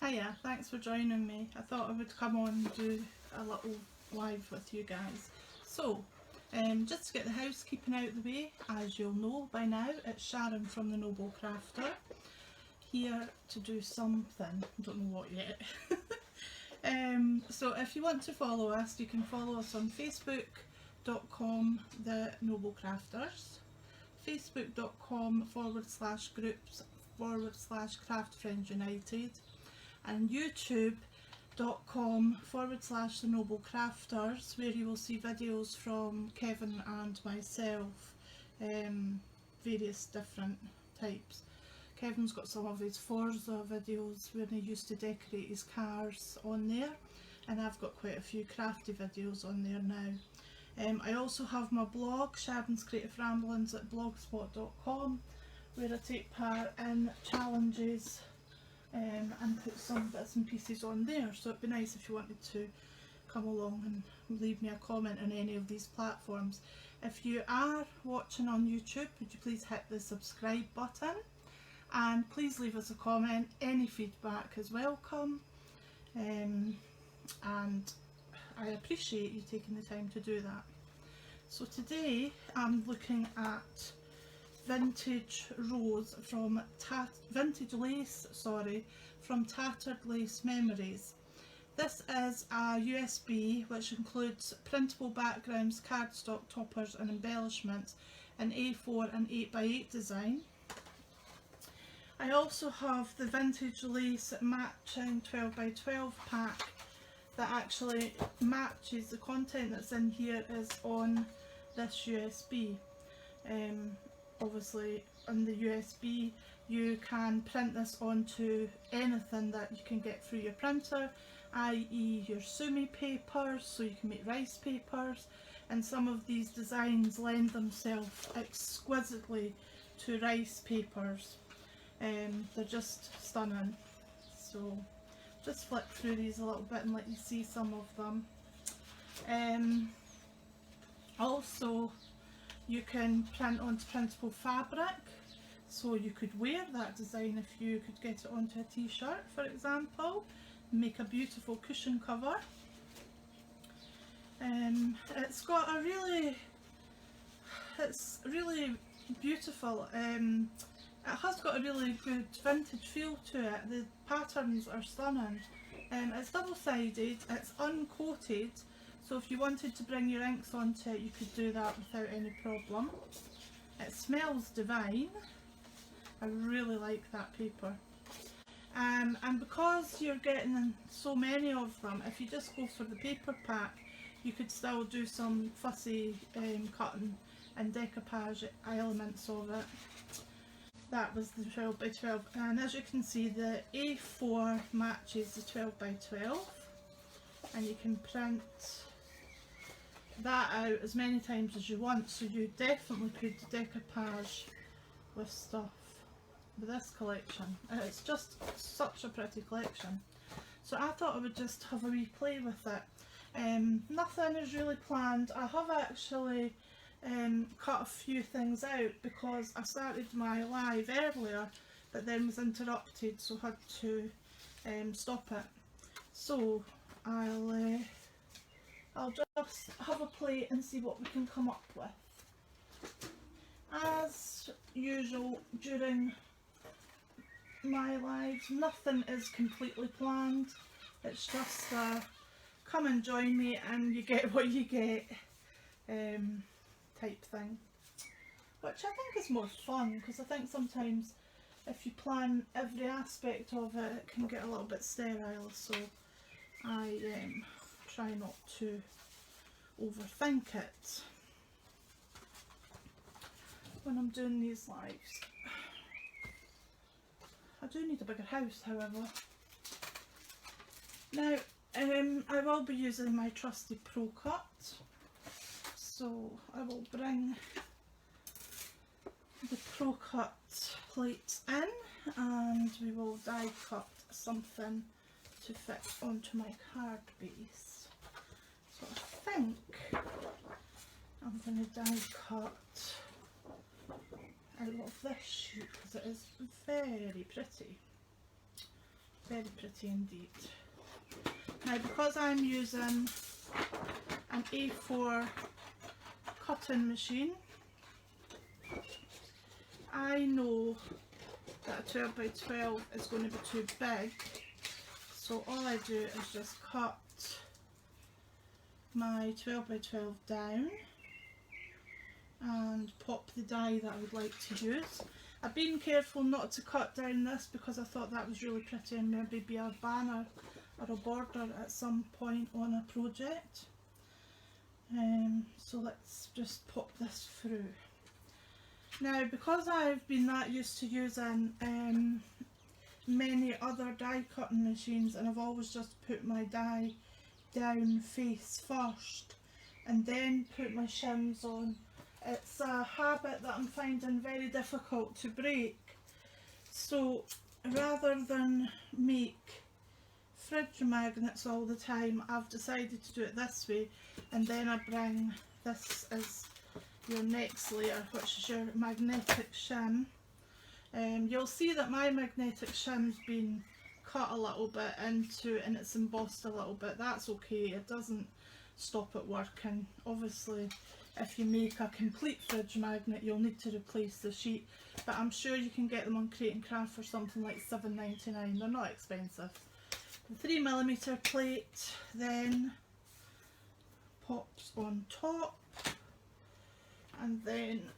Hiya, thanks for joining me. I thought I would come on and do a little live with you guys. So, just to get the housekeeping out of the way, as you'll know by now, it's Sharon from the Noble Crafter, here to do something, don't know what yet. So if you want to follow us, you can follow us on facebook.com the Noble Crafters, facebook.com/groups/Craft Friends United, and youtube.com/the Noble Crafters, where you will see videos from Kevin and myself, various different types. Kevin's got some of his Forza videos when he used to decorate his cars on there, and I've got quite a few crafty videos on there now. I also have my blog, Sharon's Creative Ramblings, at blogspot.com, where I take part in challenges and put some bits and pieces on there, so it'd be nice if you wanted to come along and leave me a comment on any of these platforms. If you are watching on YouTube, would you please hit the subscribe button, and please leave us a comment. Any feedback is welcome, and I appreciate you taking the time to do that. So today I'm looking at vintage lace from Tattered Lace Memories. This is a USB which includes printable backgrounds, cardstock toppers and embellishments in A4 and 8x8 design. I also have the vintage lace matching 12x12 pack that actually matches the content that's in here is on this USB. Obviously on the USB you can print this onto anything that you can get through your printer, i.e. your sumi papers, so you can make rice papers, and some of these designs lend themselves exquisitely to rice papers. They're just stunning. So just flip through these a little bit and let you see some of them. Also, you can print onto printable fabric, so you could wear that design if you could get it onto a t-shirt, for example, make a beautiful cushion cover. It's got a it's really beautiful. It has got a really good vintage feel to it. The patterns are stunning. It's double-sided, it's uncoated, so if you wanted to bring your inks onto it you could do that without any problem. It smells divine. I really like that paper. And because you're getting so many of them, if you just go for the paper pack you could still do some fussy cutting and decoupage elements of it. That was the 12x12, and as you can see the A4 matches the 12x12, and you can print that out as many times as you want, so you definitely could decoupage with stuff with this collection. It's just such a pretty collection, so I thought I would just have a wee play with it. Nothing is really planned. I have actually cut a few things out because I started my live earlier but then was interrupted, so had to stop it. So I'll just have a play and see what we can come up with. As usual during my lives, nothing is completely planned. It's just come and join me and you get what you get type thing, which I think is more fun, because I think sometimes if you plan every aspect of it, it can get a little bit sterile, so I try not to overthink it when I'm doing these lives. I do need a bigger house, however. Now I will be using my trusty Pro Cut, so I will bring the Pro Cut plates in and we will die cut something to fit onto my card base. So I think I'm going to die cut I love this sheet because it is very pretty. Very pretty indeed. Now because I'm using an A4 cutting machine, I know that a 12 by 12 is going to be too big, so all I do is just cut my 12 by 12 down and pop the die that I would like to use. I've been careful not to cut down this because I thought that was really pretty and maybe be a banner or a border at some point on a project. So let's just pop this through. Now because I've been that used to using many other die cutting machines, and I've always just put my die down face first and then put my shims on, it's a habit that I'm finding very difficult to break. So rather than make fridge magnets all the time, I've decided to do it this way, and then I bring this as your next layer, which is your magnetic shim. You'll see that my magnetic shim's been cut a little bit into and it's embossed a little bit. That's okay, it doesn't stop it working. Obviously if you make a complete fridge magnet you'll need to replace the sheet, but I'm sure you can get them on Crate and Craft for something like $7.99. They're not expensive. The 3mm plate then pops on top and then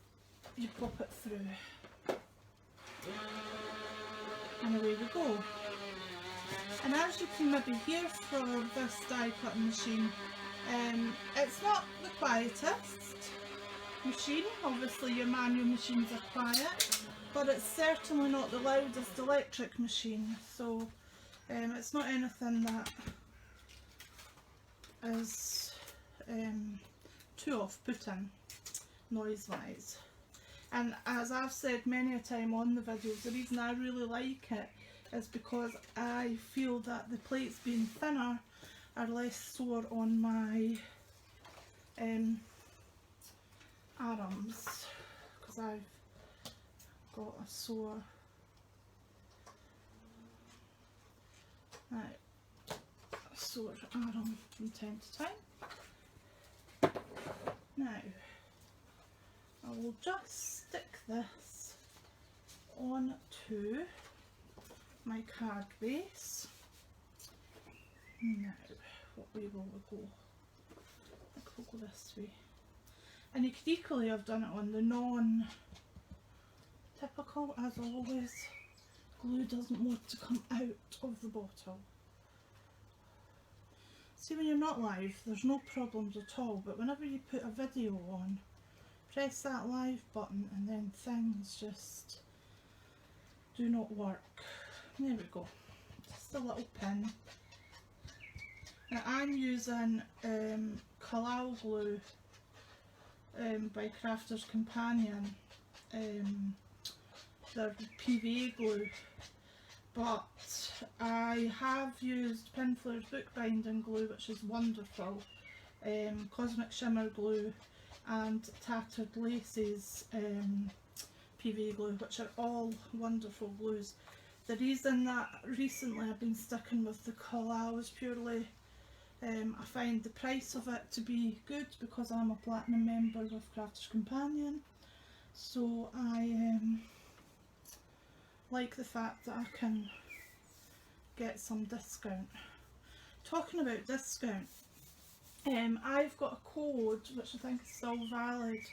you pop it through and away we go. And as you can maybe hear from this die cutting machine, it's not the quietest machine. Obviously your manual machines are quiet, but it's certainly not the loudest electric machine, so it's not anything that is too off-putting noise wise. And as I've said many a time on the videos, the reason I really like it is because I feel that the plates being thinner are less sore on my arms, because I've got a sore arm from time to time. Now I will just stick this onto my card base. Now what way will we go? I think we'll go this way. And you could equally have done it on the non-typical, as always. Glue doesn't want to come out of the bottle. See, when you're not live there's no problems at all, but whenever you put a video on, press that live button and then things just do not work. There we go, just a little pin. Now I'm using Collal glue by Crafter's Companion. They're PVA glue, but I have used Pinflair's bookbinding glue, which is wonderful, Cosmic Shimmer glue and Tattered Lace's PVA glue, which are all wonderful glues. The reason that recently I've been sticking with the Collal is purely I find the price of it to be good because I'm a platinum member of Crafter's Companion, so I like the fact that I can get some discount. Talking about discount, I've got a code which I think is still valid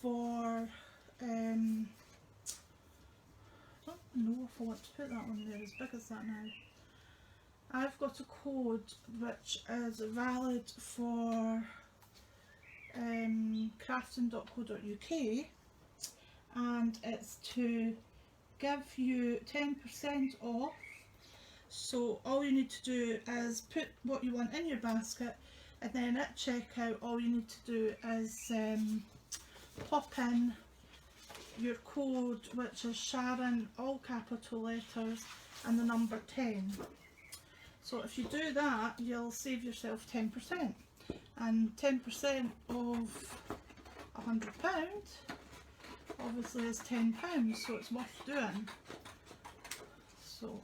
for I don't know if I want to put that one there as big as that now. I've got a code which is valid for crafting.co.uk, and it's to give you 10% off. So all you need to do is put what you want in your basket, and then at checkout all you need to do is pop in your code, which is Sharon, all capital letters, and the number 10. So if you do that, you'll save yourself 10%, and 10% of £100 obviously is £10, so it's worth doing. So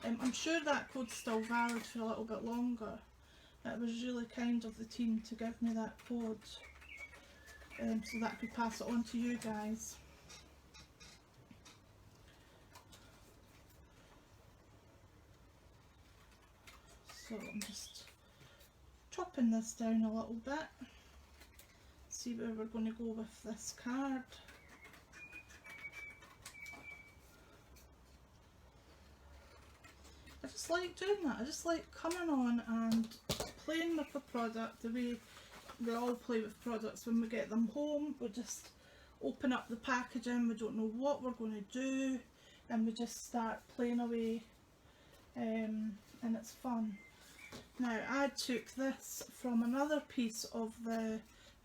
I'm sure that code's still valid for a little bit longer. It was really kind of the team to give me that code, so that I could pass it on to you guys. So I'm just chopping this down a little bit, see where we're going to go with this card. I just like doing that. I just like coming on and playing with a product the way we all play with products when we get them home. We just open up the packaging, we don't know what we're going to do, and we just start playing away, and it's fun. Now I took this from another piece of the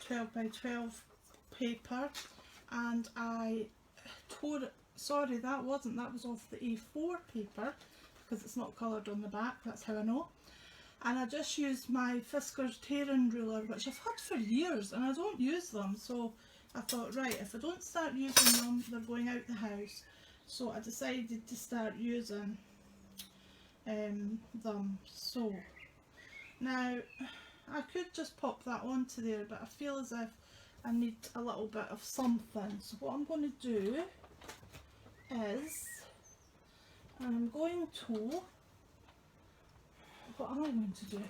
12 by 12 paper and I tore it, sorry that was off the A4 paper because it's not coloured on the back, that's how I know. And I just used my Fiskars tearing ruler, which I've had for years and I don't use them, so I thought, right, if I don't start using them they're going out the house. So I decided to start using them. So now I could just pop that onto there, but I feel as if I need a little bit of something. So what I'm going to do is I'm going to, what am I going to do?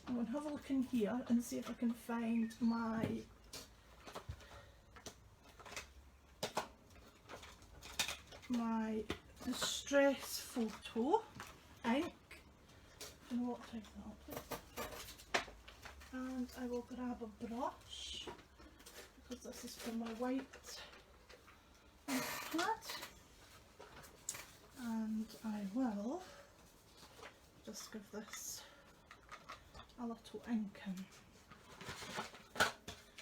I'm going to have a look in here and see if I can find my distress photo ink. You know what, take that up, please. And I will grab a brush because this is for my white ink pad, and I will just give this a little inking.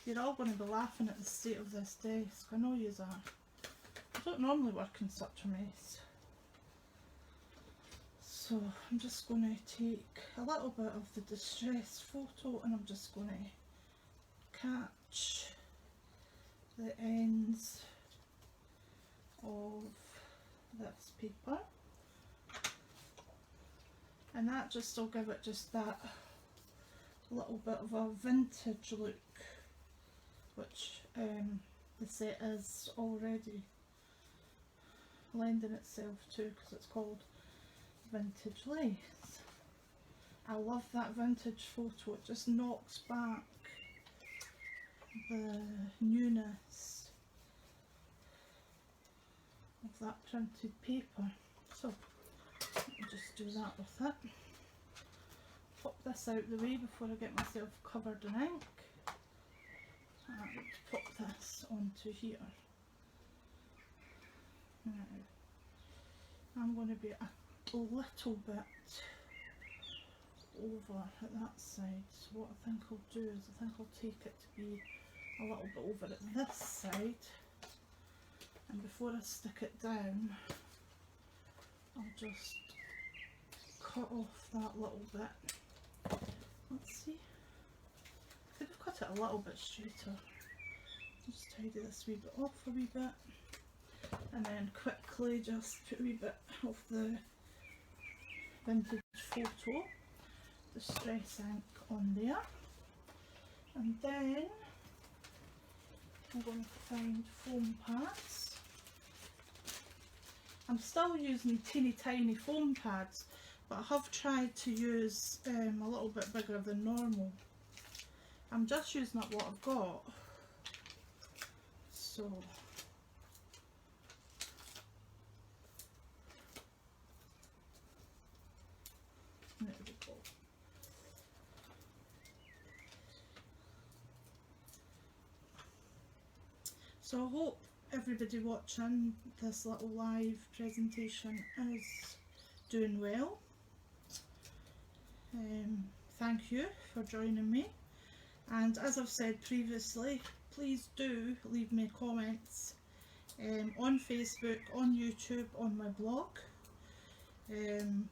You're all going to be laughing at the state of this desk, I know you are. I don't normally work in such a mess. So I'm just going to take a little bit of the distress photo and I'm just going to catch the ends of this paper, and that just will give it just that little bit of a vintage look, which the set is already lending itself to because it's called Vintage Lace. I love that vintage photo, it just knocks back the newness of that printed paper. So I'll just do that with it. Pop this out the way before I get myself covered in ink, and pop this onto here. Now I'm going to be a little bit over at that side, so what I think I'll do is I think I'll take it to be a little bit over at this side, and before I stick it down I'll just cut off that little bit. Let's see, I could have cut it a little bit straighter. Just tidy this wee bit off a wee bit, and then quickly just put a wee bit of the vintage photo distress ink on there, and then I'm going to find foam pads. I'm still using teeny tiny foam pads, but I have tried to use a little bit bigger than normal. I'm just using up what I've got, so there we go. So I hope everybody watching this little live presentation is doing well. Thank you for joining me, and as I've said previously, please do leave me comments on Facebook, on YouTube, on my blog.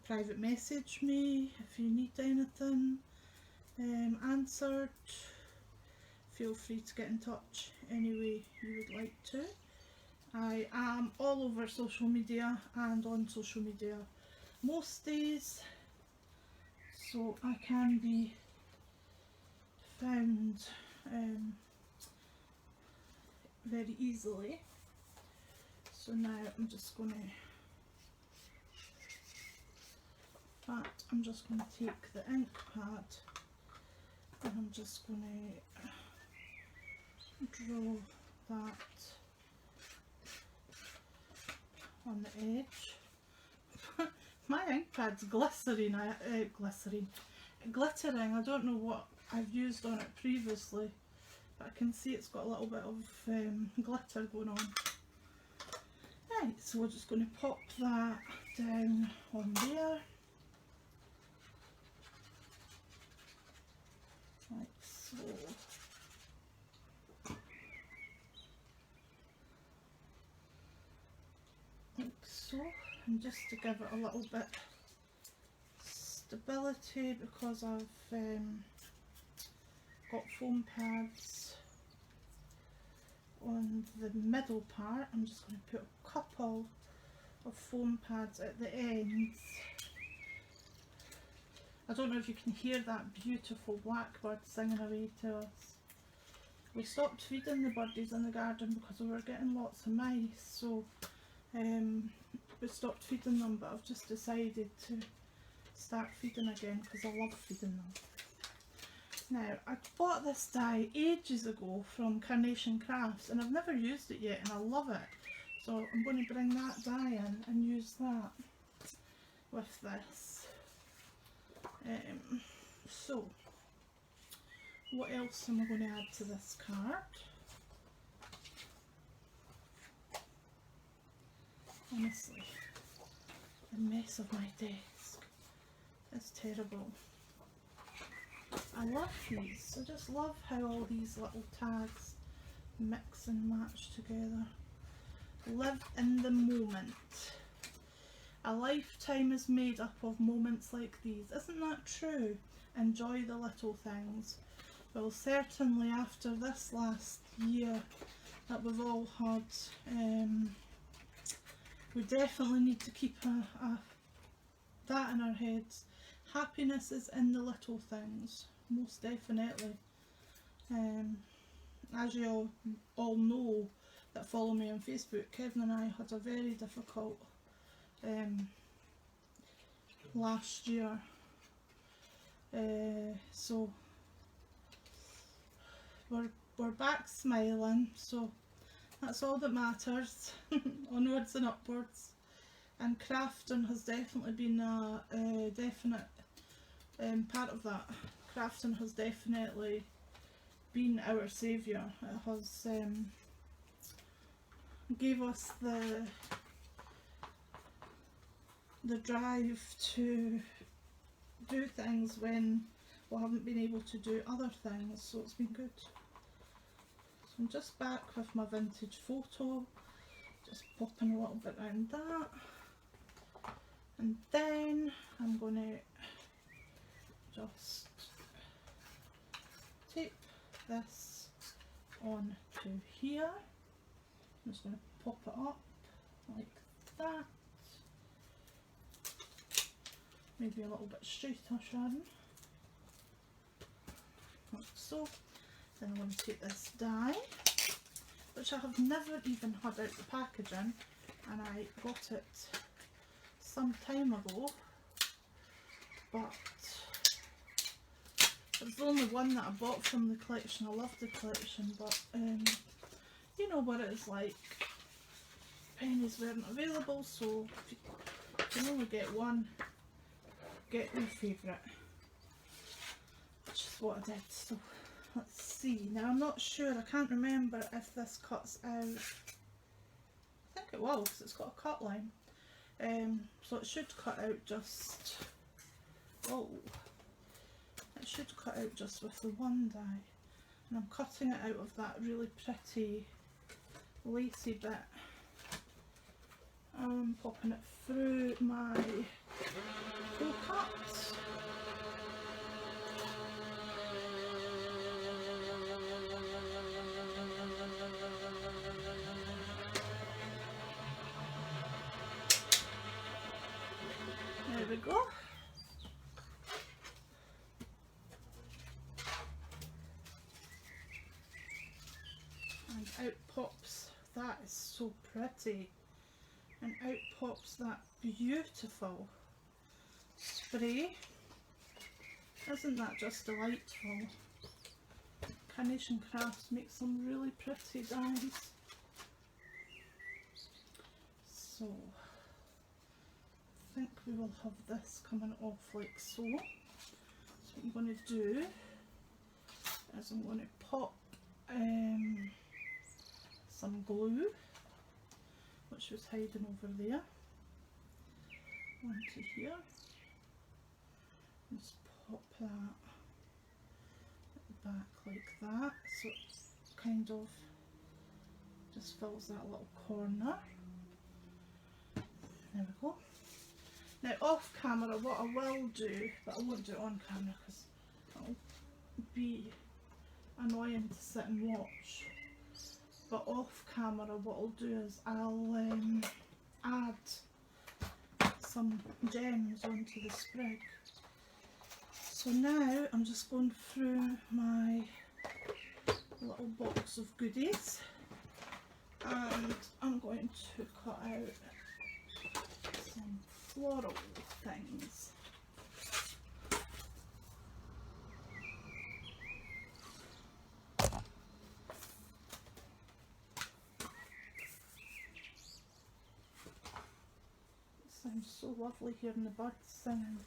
Private message me if you need anything answered. Feel free to get in touch any way you would like to. I am all over social media and on social media most days, so I can be found very easily. So now I'm just going to take the ink pad and I'm just going to draw that on the edge. My ink pad's glittering. I don't know what I've used on it previously, but I can see it's got a little bit of glitter going on. Right, so we're just going to pop that down on there, like so. Like so, and just to give it a little bit stability, because I've got foam pads on the middle part, I'm just going to put a couple of foam pads at the ends. I don't know if you can hear that beautiful blackbird singing away to us. We stopped feeding the birdies in the garden because we were getting lots of mice, so we stopped feeding them, but I've just decided to start feeding again because I love feeding them. Now, I bought this die ages ago from Carnation Crafts and I've never used it yet and I love it. So I'm going to bring that die in and use that with this. So, what else am I going to add to this card? Honestly, the mess of my desk is terrible. I love these. I just love how all these little tags mix and match together. Live in the moment. A lifetime is made up of moments like these. Isn't that true? Enjoy the little things. Well, certainly after this last year that we've all had, we definitely need to keep that in our heads. Happiness is in the little things, most definitely. As you all know that follow me on Facebook, Kevin and I had a very difficult last year. So we're back smiling, so that's all that matters. Onwards and upwards. And crafting has definitely been a definite part of that. Crafting has definitely been our saviour. It has gave us the drive to do things when we haven't been able to do other things, so it's been good. So I'm just back with my vintage photo, just popping a little bit around that. And then I'm going to just tape this on to here. I'm just going to pop it up like that. Maybe a little bit straighter, Sharon. Like so. Then I'm going to take this die, which I have never even had out the packaging, and I got it some time ago, but it was the only one that I bought from the collection. I love the collection, but you know what it is like. Pennies weren't available, so if you can only get one, get your favourite, which is what I did. So let's see. Now I'm not sure, I can't remember if this cuts out. I think it will, because it's got a cut line. So it should cut out just, oh, it should cut out just with the one die, and I'm cutting it out of that really pretty lacy bit. I'm popping it through my full cut. out pops, that is so pretty, and out pops that beautiful spray. Isn't that just delightful? Carnation Crafts makes some really pretty dies. So I think we will have this coming off like so. So what I'm going to do is I'm going to pop some glue, which was hiding over there, onto here. Just pop that at the back like that, so it kind of just fills that little corner. There we go. Now off camera, what I will do, but I won't do it on camera because it'll be annoying to sit and watch, but off camera what I'll do is I'll add some gems onto the sprig. So now I'm just going through my little box of goodies and I'm going to cut out some floral things. It sounds so lovely hearing the birds singing.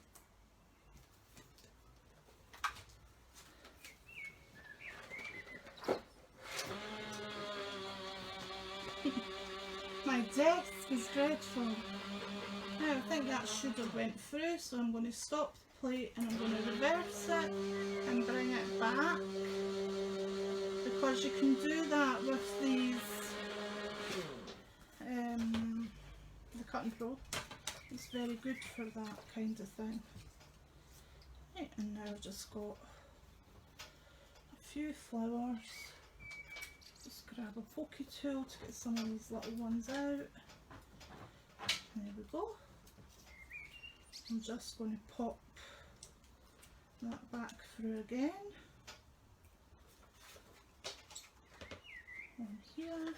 My desk is dreadful. Now I think that should have went through, so I'm going to stop the plate and I'm going to reverse it and bring it back, because you can do that with these, the Cut and Pro. It's very good for that kind of thing. Right, and now I've just got a few flowers. Grab a pokey tool to get some of these little ones out. There we go. I'm just going to pop that back through again. On here.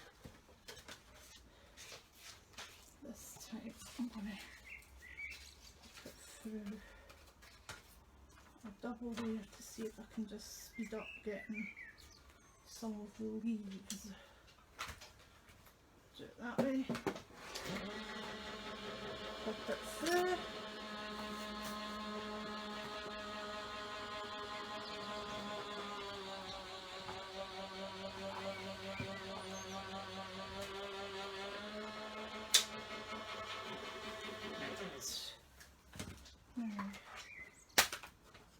This time I'm going to put through a double layer to see if I can just speed up getting some of the leaves. Do it that way. Pop it through. Now,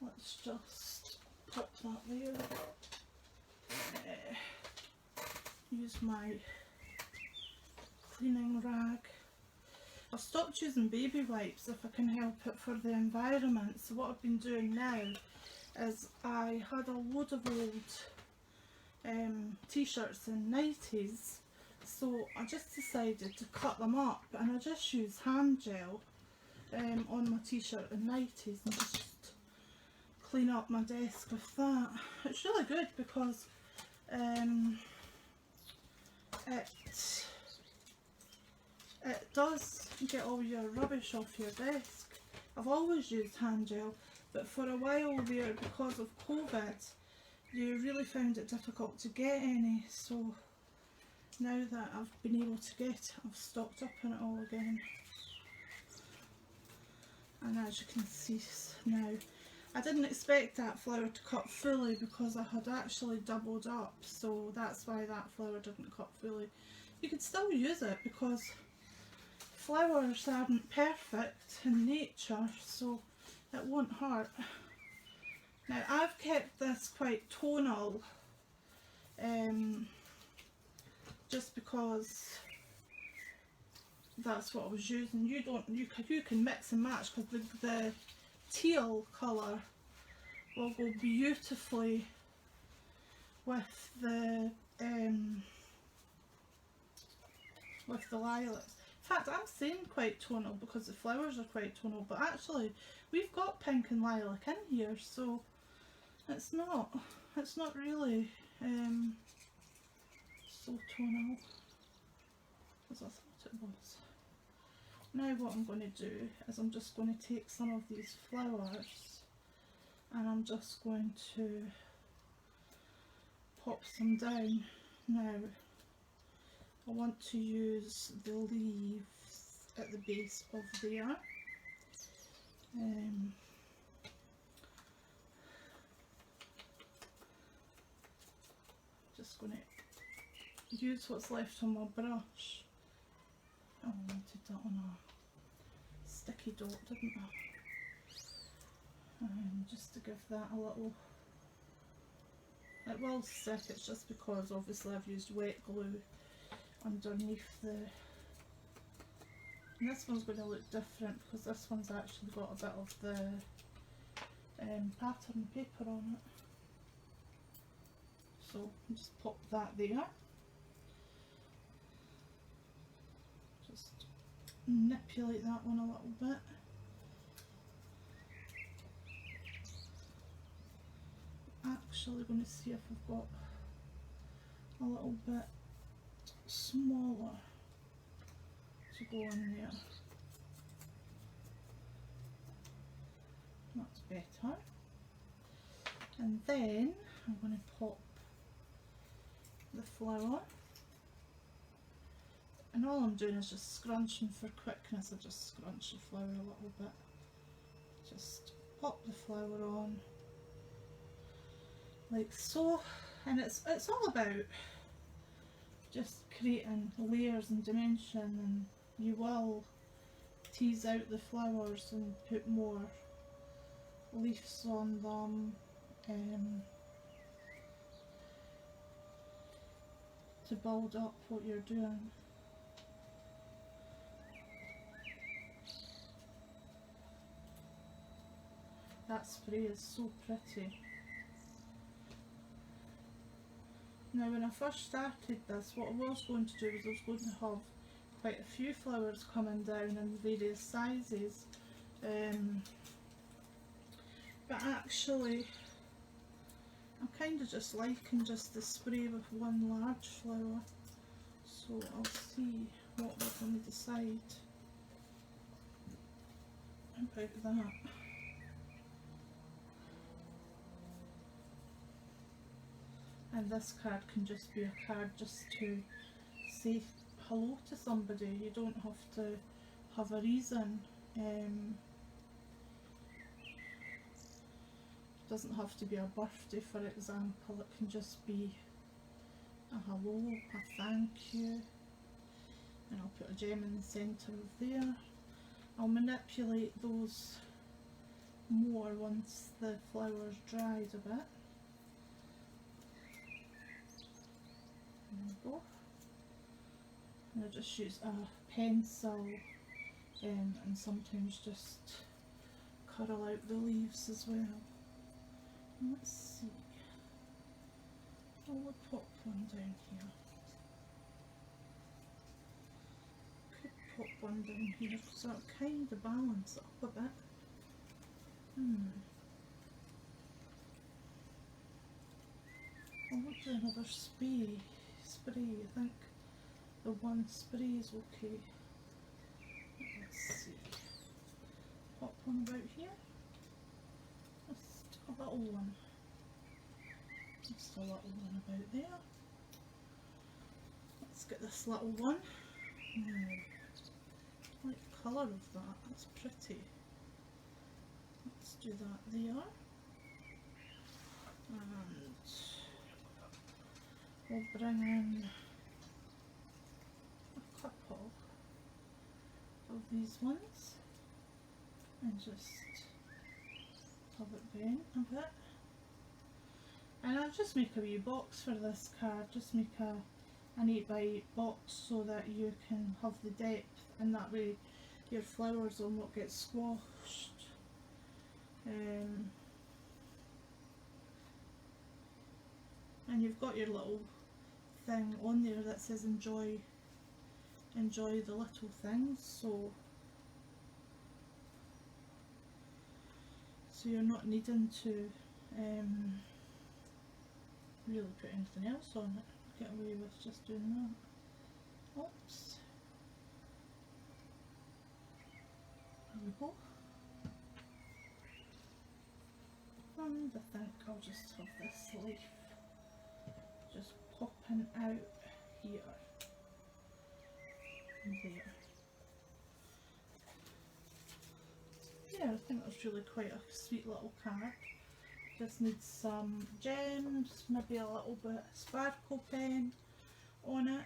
let's just pop that there. Use my cleaning rag. I've stopped using baby wipes if I can help it for the environment, so what I've been doing now is I had a load of old t-shirts and nighties, so I just decided to cut them up and I just use hand gel on my t-shirt and nighties and just clean up my desk with that. It's really good because it does get all your rubbish off your desk. I've always used hand gel, but for a while there, because of COVID, you really found it difficult to get any, so now that I've been able to get it, I've stocked up on it all again. And as you can see now, I didn't expect that flower to cut fully because I had actually doubled up, so that's why that flower didn't cut fully. You could still use it because flowers aren't perfect in nature, so it won't hurt. Now I've kept this quite tonal, just because that's what I was using. You can mix and match because the teal colour will go beautifully with the lilacs. In fact, I'm saying quite tonal because the flowers are quite tonal, but actually we've got pink and lilac in here, so it's not really so tonal as I thought it was. Now what I'm going to do is I'm just going to take some of these flowers and I'm just going to pop some down. Now I want to use the leaves at the base of there. Just going to use what's left on my brush. Oh, I wanted that on a sticky dot, didn't I? Just to give that a little, it will stick, it's just because obviously I've used wet glue underneath the, and this one's going to look different because this one's actually got a bit of the pattern paper on it. So just pop that there. Just manipulate that one a little bit. Actually going to see if I've got a little bit smaller to go in there. That's better. And then I'm going to pop the flower, and all I'm doing is just scrunching for quickness. I just scrunch the flower a little bit. Just pop the flower on like so, and it's all about just creating layers and dimension, and you will tease out the flowers and put more leaves on them to build up what you're doing. That spray is so pretty. Now when I first started this, what I was going to do was I was going to have quite a few flowers coming down in various sizes, but actually I'm kind of just liking just the spray with one large flower, so I'll see what we're going to decide about that. And this card can just be a card just to say hello to somebody. You don't have to have a reason. It doesn't have to be a birthday, for example. It can just be a hello, a thank you. And I'll put a gem in the centre of there. I'll manipulate those more once the flower's dried a bit. There we go. And I just use a pencil and sometimes just curl out the leaves as well. Let's see. I'll pop one down here. Could pop one down here because that'll kind of balance it up a bit. I'll do another spray. I think the one spray is okay. Let's see. Pop one about here. Just a little one. Just a little one about there. Let's get this little one. Now, I like the colour of that. That's pretty. Let's do that there. And we'll bring in a couple of these ones and just have it bent a bit. And I'll just make a wee box for this card, just make an 8x8 box so that you can have the depth, and that way your flowers will not get squashed. And you've got your little thing on there that says enjoy the little things, so you're not needing to really put anything else on it. get away with just doing that. Oops. There we go. And I think I'll just have this leaf just popping out here and there. Yeah, I think that's really quite a sweet little card. Just needs some gems, maybe a little bit of sparkle pen on it.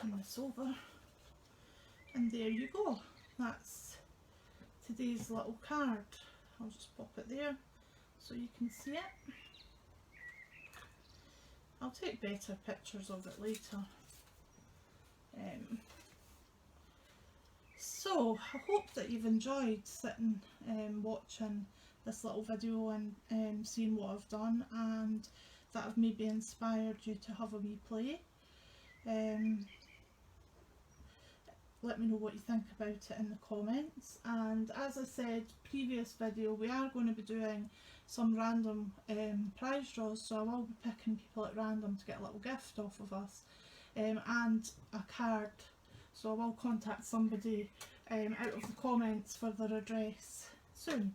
Turn this over, and there you go. That's today's little card. I'll just pop it there so you can see it. I'll take better pictures of it later. So I hope that you've enjoyed sitting watching this little video and seeing what I've done, and that I've maybe inspired you to have a wee play. Let me know what you think about it in the comments. And as I said previous video, we are going to be doing some random prize draws, so I will be picking people at random to get a little gift off of us, and a card. So I will contact somebody out of the comments for their address soon.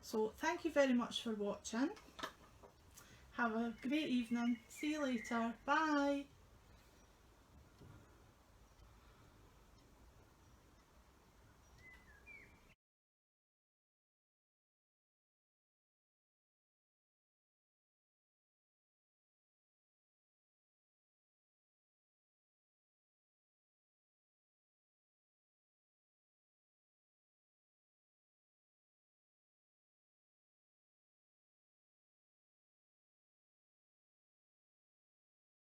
So thank you very much for watching. Have a great evening. See you later. Bye.